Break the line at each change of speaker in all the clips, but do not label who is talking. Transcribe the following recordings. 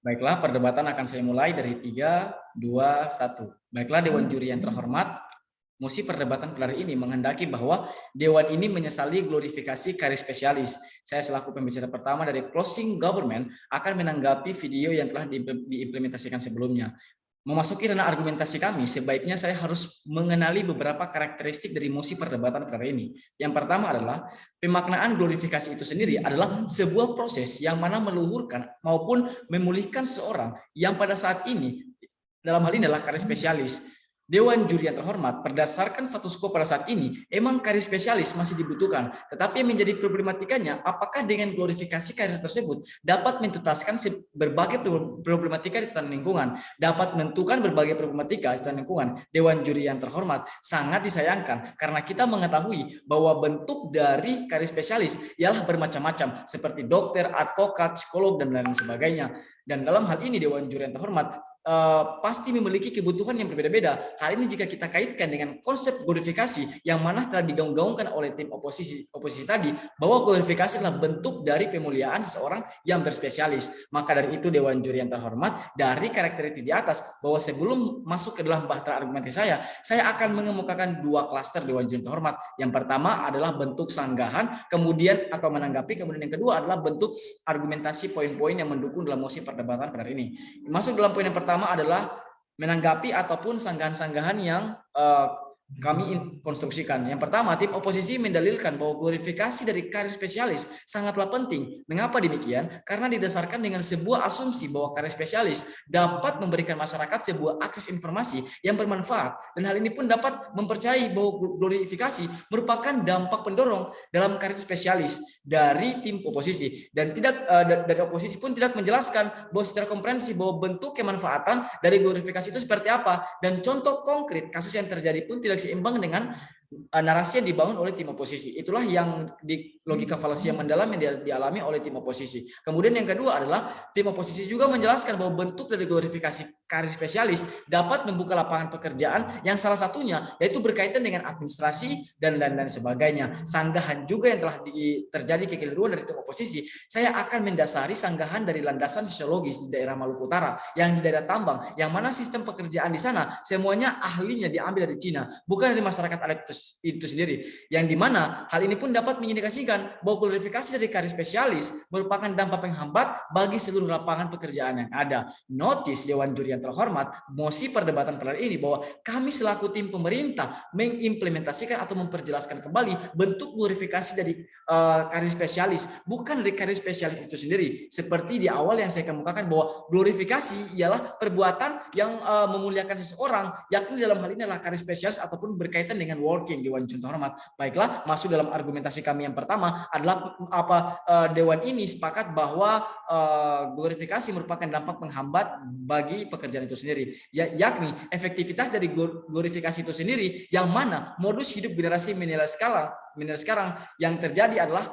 Baiklah, perdebatan akan saya mulai dari 3, 2, 1. Baiklah, Dewan Juri yang terhormat, mosi perdebatan pada hari ini menghendaki bahwa Dewan ini menyesali glorifikasi karir spesialis. Saya selaku pembicara pertama dari Closing Government akan menanggapi video yang telah diimplementasikan sebelumnya. Memasuki ranah argumentasi kami, sebaiknya saya harus mengenali beberapa karakteristik dari mosi perdebatan pada ini. Yang pertama adalah pemaknaan glorifikasi itu sendiri adalah sebuah proses yang mana meluhurkan maupun memulihkan seseorang yang pada saat ini, dalam hal ini adalah karir spesialis. Dewan Juri yang terhormat, berdasarkan status quo pada saat ini, emang karir spesialis masih dibutuhkan. Tetapi yang menjadi problematikanya, apakah dengan glorifikasi karir tersebut dapat mentuntaskan berbagai problematika di tatanan lingkungan, dapat menentukan berbagai problematika di tatanan lingkungan. Dewan Juri yang terhormat sangat disayangkan karena kita mengetahui bahwa bentuk dari karir spesialis ialah bermacam-macam, seperti dokter, advokat, psikolog, dan lain sebagainya. Dan dalam hal ini Dewan Juri yang terhormat pasti memiliki kebutuhan yang berbeda-beda. Hal ini jika kita kaitkan dengan konsep glorifikasi yang mana telah digaung-gaungkan oleh tim oposisi tadi, bahwa glorifikasi adalah bentuk dari pemuliaan seseorang yang berspesialis. Maka dari itu Dewan Juri yang terhormat, dari karakteristik di atas, bahwa sebelum masuk ke dalam bahtera argumentasi saya akan mengemukakan dua klaster Dewan Juri yang terhormat. Yang pertama adalah bentuk sanggahan, kemudian atau menanggapi, kemudian yang kedua adalah bentuk argumentasi poin-poin yang mendukung dalam mosi perdebatan pada hari ini. Masuk dalam poin yang pertama adalah menanggapi ataupun sanggahan-sanggahan yang kami konstruksikan. Yang pertama, tim oposisi mendalilkan bahwa glorifikasi dari karir spesialis sangatlah penting. Mengapa demikian? Karena didasarkan dengan sebuah asumsi bahwa karir spesialis dapat memberikan masyarakat sebuah akses informasi yang bermanfaat, dan hal ini pun dapat mempercayai bahwa glorifikasi merupakan dampak pendorong dalam karir spesialis dari tim oposisi, dan tidak dari oposisi pun tidak menjelaskan bahwa secara komprehensif bahwa bentuk kemanfaatan dari glorifikasi itu seperti apa, dan contoh konkret kasus yang terjadi pun tidak seimbang dengan narasi yang dibangun oleh tim oposisi. Itulah yang di logika falasi yang mendalam yang dialami oleh tim oposisi. Kemudian yang kedua adalah tim oposisi juga menjelaskan bahwa bentuk dari glorifikasi karir spesialis dapat membuka lapangan pekerjaan yang salah satunya yaitu berkaitan dengan administrasi dan lain-lain sebagainya. Sanggahan juga yang telah terjadi kekeliruan dari tim oposisi, saya akan mendasari sanggahan dari landasan sosiologis di daerah Maluku Utara yang di daerah tambang, yang mana sistem pekerjaan di sana semuanya ahlinya diambil dari Cina, bukan dari masyarakat adat itu sendiri, yang dimana hal ini pun dapat mengindikasikan bahwa glorifikasi dari karir spesialis merupakan dampak penghambat bagi seluruh lapangan pekerjaan yang ada. Notis Dewan Juri yang terhormat, mosi perdebatan pada ini bahwa kami selaku tim pemerintah mengimplementasikan atau memperjelaskan kembali bentuk glorifikasi dari karir spesialis, bukan dari karir spesialis itu sendiri. Seperti di awal yang saya kemukakan bahwa glorifikasi ialah perbuatan yang memuliakan seseorang, yakni dalam hal ini adalah karir spesialis ataupun berkaitan dengan working. Dewan Juri terhormat. Baiklah, masuk dalam argumentasi kami yang pertama adalah Dewan ini sepakat bahwa glorifikasi merupakan dampak penghambat bagi pekerjaan itu sendiri, yakni efektivitas dari glorifikasi itu sendiri, yang mana modus hidup generasi milenial sekarang yang terjadi adalah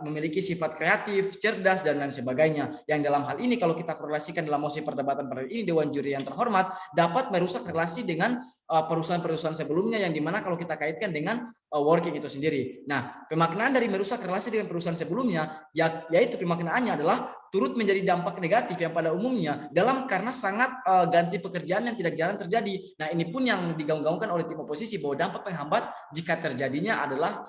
memiliki sifat kreatif, cerdas, dan lain sebagainya. Yang dalam hal ini kalau kita korelasikan dalam mosi perdebatan pada ini, Dewan Juri yang terhormat dapat merusak relasi dengan perusahaan-perusahaan sebelumnya, yang dimana kalau kita kaitkan dengan working itu sendiri. Nah, pemaknaan dari merusak relasi dengan perusahaan sebelumnya, yaitu pemaknaannya adalah turut menjadi dampak negatif yang pada umumnya karena sangat ganti pekerjaan yang tidak jarang terjadi. Nah, ini pun yang digaung-gaungkan oleh tim oposisi bahwa dampak penghambat jika terjadinya adalah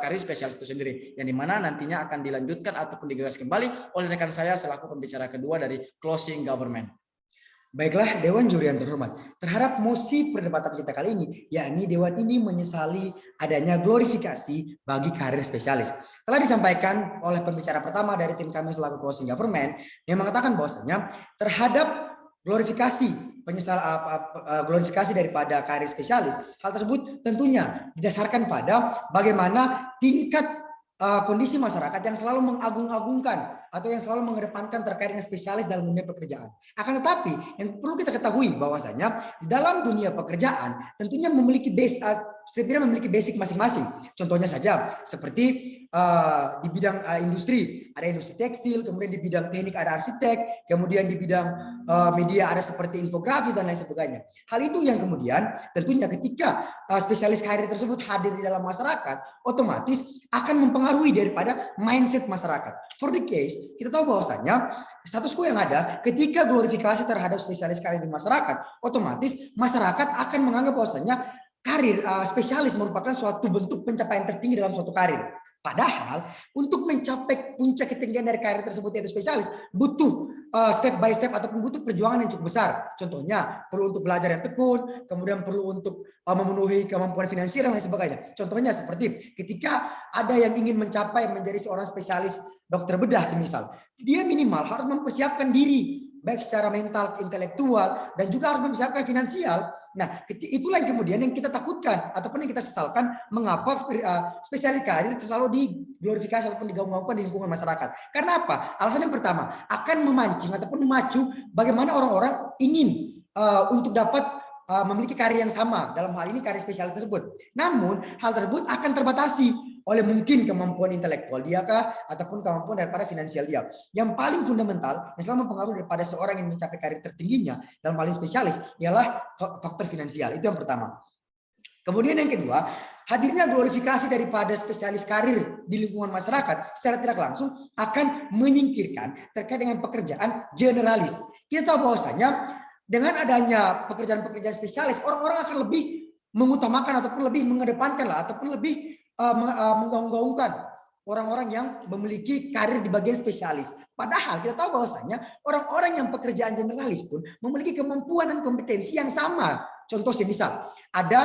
karir spesialis itu sendiri, yang dimana nantinya akan dilanjutkan ataupun digagas kembali oleh rekan saya selaku pembicara kedua dari Closing Government.
Baiklah, Dewan Juri yang terhormat, terhadap mosi perdebatan kita kali ini, yakni Dewan ini menyesali adanya glorifikasi bagi karir spesialis. Telah disampaikan oleh pembicara pertama dari tim kami selaku Closing Government yang mengatakan bahwasanya terhadap glorifikasi daripada karir spesialis, hal tersebut tentunya didasarkan pada bagaimana tingkat kondisi masyarakat yang selalu mengagung-agungkan atau yang selalu mengedepankan terkait dengan spesialis dalam dunia pekerjaan. Akan tetapi yang perlu kita ketahui bahwasanya di dalam dunia pekerjaan tentunya memiliki base setidaknya memiliki basic masing-masing. Contohnya saja seperti di bidang industri ada industri tekstil, kemudian di bidang teknik ada arsitek, kemudian di bidang media ada seperti infografis dan lain sebagainya. Hal itu yang kemudian tentunya ketika spesialis karir tersebut hadir di dalam masyarakat, otomatis akan mempengaruhi daripada mindset masyarakat. For the case, kita tahu bahwasanya status quo yang ada ketika glorifikasi terhadap spesialis karir di masyarakat, otomatis masyarakat akan menganggap bahwasanya karir spesialis merupakan suatu bentuk pencapaian tertinggi dalam suatu karir. Padahal untuk mencapai puncak ketinggian dari karir tersebut yaitu spesialis butuh step by step ataupun butuh perjuangan yang cukup besar. Contohnya perlu untuk belajar yang tekun, kemudian perlu untuk memenuhi kemampuan finansial dan lain sebagainya. Contohnya seperti ketika ada yang ingin mencapai menjadi seorang spesialis dokter bedah semisal, dia minimal harus mempersiapkan diri baik secara mental, intelektual, dan juga harus mempersiapkan finansial. Nah, itulah yang kemudian yang kita takutkan ataupun yang kita sesalkan mengapa spesialis karir selalu diglorifikasi ataupun digaung-gaungkan di lingkungan masyarakat. Karena apa? Alasan yang pertama, akan memancing ataupun memacu bagaimana orang-orang ingin untuk dapat memiliki karir yang sama, dalam hal ini karir spesialis tersebut. Namun, hal tersebut akan terbatasi oleh mungkin kemampuan intelektual dia kah ataupun kemampuan daripada finansial dia. Yang paling fundamental yang selalu mempengaruhi daripada seorang yang mencapai karir tertingginya dalam hal ini spesialis ialah faktor finansial. Itu yang pertama. Kemudian yang kedua, hadirnya glorifikasi daripada spesialis karir di lingkungan masyarakat secara tidak langsung akan menyingkirkan terkait dengan pekerjaan generalis. Kita tahu bahwasanya dengan adanya pekerjaan-pekerjaan spesialis, orang-orang akan lebih mengutamakan ataupun lebih mengedepankan lah ataupun lebih menggaung-gaungkan orang-orang yang memiliki karir di bagian spesialis. Padahal kita tahu bahwasanya orang-orang yang pekerjaan generalis pun memiliki kemampuan dan kompetensi yang sama. Contoh semisal ada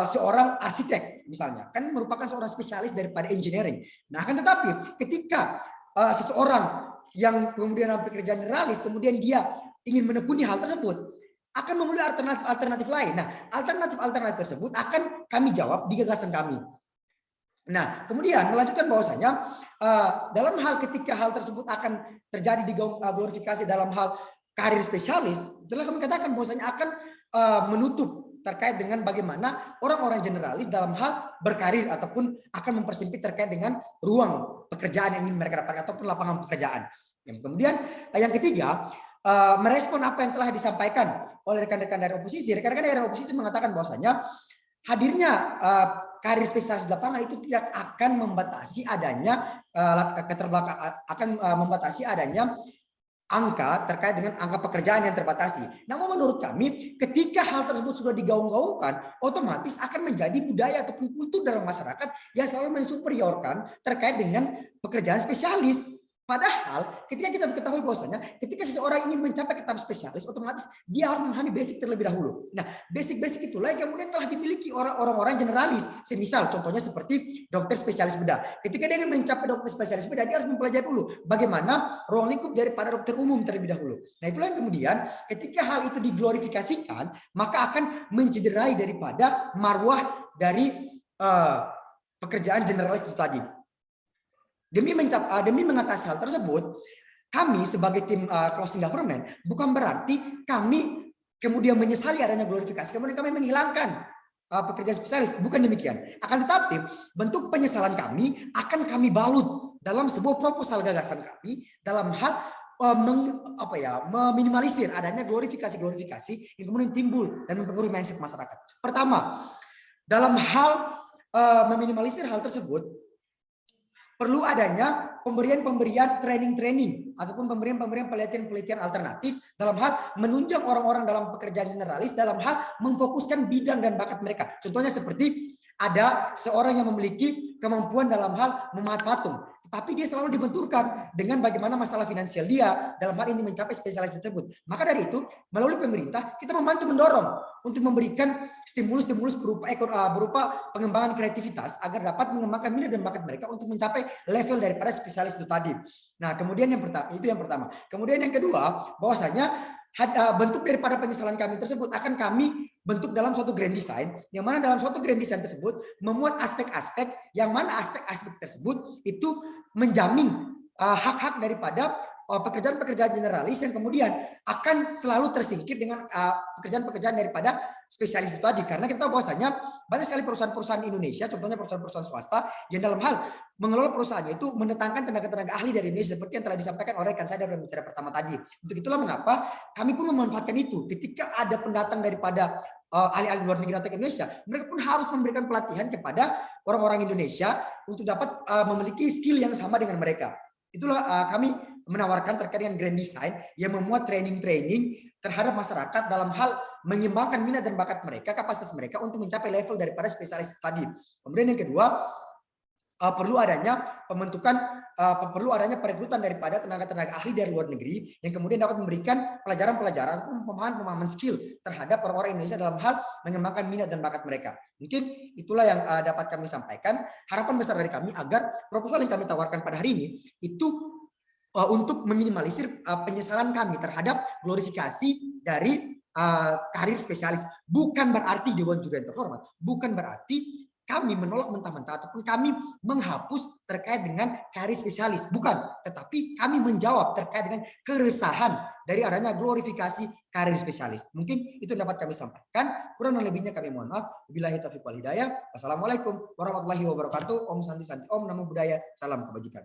seorang arsitek misalnya, kan merupakan seorang spesialis daripada engineering. Nah, akan tetapi ketika seseorang yang kemudian pekerjaan generalis kemudian dia ingin menekuni hal tersebut, akan memenuhi alternatif lain. Nah, alternatif tersebut akan kami jawab di gagasan kami. Nah, kemudian melanjutkan bahwasanya dalam hal ketika hal tersebut akan terjadi di glorifikasi dalam hal karir spesialis, telah kami katakan bahwasanya akan menutup terkait dengan bagaimana orang-orang generalis dalam hal berkarir ataupun akan mempersempit terkait dengan ruang pekerjaan yang ingin mereka dapatkan ataupun lapangan pekerjaan. Yang kemudian yang ketiga, merespon apa yang telah disampaikan oleh rekan-rekan dari oposisi. Rekan-rekan dari oposisi mengatakan bahwasanya hadirnya karir spesialis di lapangan itu tidak akan membatasi adanya membatasi adanya angka terkait dengan angka pekerjaan yang terbatasi. Namun menurut kami ketika hal tersebut sudah digaung-gaungkan, otomatis akan menjadi budaya ataupun kultur dalam masyarakat yang selalu mensuperiorkan terkait dengan pekerjaan spesialis. Padahal ketika kita ketahui bahwasanya ketika seseorang ingin mencapai ke tahap spesialis, otomatis dia harus memahami basic terlebih dahulu. Nah, basic itu yang kemudian telah dimiliki orang-orang generalis. Semisal contohnya seperti dokter spesialis bedah. Ketika dia ingin mencapai dokter spesialis bedah, dia harus mempelajari dulu bagaimana ruang lingkup daripada dokter umum terlebih dahulu. Nah, itulah yang kemudian ketika hal itu diglorifikasikan, maka akan mencederai daripada marwah dari pekerjaan generalis itu tadi. Demi mengatasi hal tersebut, kami sebagai tim closing government bukan berarti kami kemudian menyesali adanya glorifikasi, kemudian kami menghilangkan pekerjaan spesialis, bukan demikian. Akan tetapi bentuk penyesalan kami akan kami balut dalam sebuah proposal gagasan kami dalam hal meminimalisir adanya glorifikasi yang kemudian timbul dan mempengaruhi mindset masyarakat. Pertama, dalam hal meminimalisir hal tersebut, perlu adanya pemberian training ataupun pemberian pelatihan alternatif dalam hal menunjang orang-orang dalam pekerjaan generalis dalam hal memfokuskan bidang dan bakat mereka. Contohnya seperti ada seorang yang memiliki kemampuan dalam hal memahat patung, tetapi dia selalu dibenturkan dengan bagaimana masalah finansial dia dalam hal ini mencapai spesialis tersebut. Maka dari itu, melalui pemerintah kita membantu mendorong untuk memberikan stimulus berupa pengembangan kreativitas agar dapat mengembangkan minat dan bakat mereka untuk mencapai level daripada spesialis itu tadi. Nah, kemudian yang pertama. Kemudian yang kedua, bahwasanya bentuk daripada penyesalan kami tersebut akan kami bentuk dalam suatu grand design, yang mana dalam suatu grand design tersebut memuat aspek-aspek yang mana aspek-aspek tersebut itu menjamin hak-hak daripada pekerjaan-pekerjaan generalis yang kemudian akan selalu tersingkir dengan pekerjaan-pekerjaan daripada spesialis itu tadi. Karena kita tahu bahwasanya banyak sekali perusahaan-perusahaan Indonesia, contohnya perusahaan-perusahaan swasta yang dalam hal mengelola perusahaannya itu mendatangkan tenaga-tenaga ahli dari Indonesia seperti yang telah disampaikan oleh rekan saya dalam bicara pertama tadi. Untuk itulah mengapa kami pun memanfaatkan itu. Ketika ada pendatang daripada ahli-ahli luar negeri datang ke Indonesia, mereka pun harus memberikan pelatihan kepada orang-orang Indonesia untuk dapat memiliki skill yang sama dengan mereka. Itulah kami menawarkan terkait dengan grand design yang memuat training-training terhadap masyarakat dalam hal mengembangkan minat dan bakat mereka, kapasitas mereka untuk mencapai level daripada spesialis tadi. Kemudian yang kedua, perlu adanya perekrutan daripada tenaga-tenaga ahli dari luar negeri yang kemudian dapat memberikan pelajaran-pelajaran atau pemahaman skill terhadap orang-orang Indonesia dalam hal mengembangkan minat dan bakat mereka. Mungkin itulah yang dapat kami sampaikan. Harapan besar dari kami agar proposal yang kami tawarkan pada hari ini itu untuk meminimalisir penyesalan kami terhadap glorifikasi dari karir spesialis. Bukan berarti Dewan Juri yang terhormat, bukan berarti kami menolak mentah-mentah ataupun kami menghapus terkait dengan karir spesialis. Bukan, tetapi kami menjawab terkait dengan keresahan dari adanya glorifikasi karir spesialis. Mungkin itu dapat kami sampaikan. Kurang dan lebihnya kami mohon maaf. Wabillahi taufiq wal hidayah. Wassalamualaikum warahmatullahi wabarakatuh. Om Santi Santi Om, Namo Buddhaya. Salam kebajikan.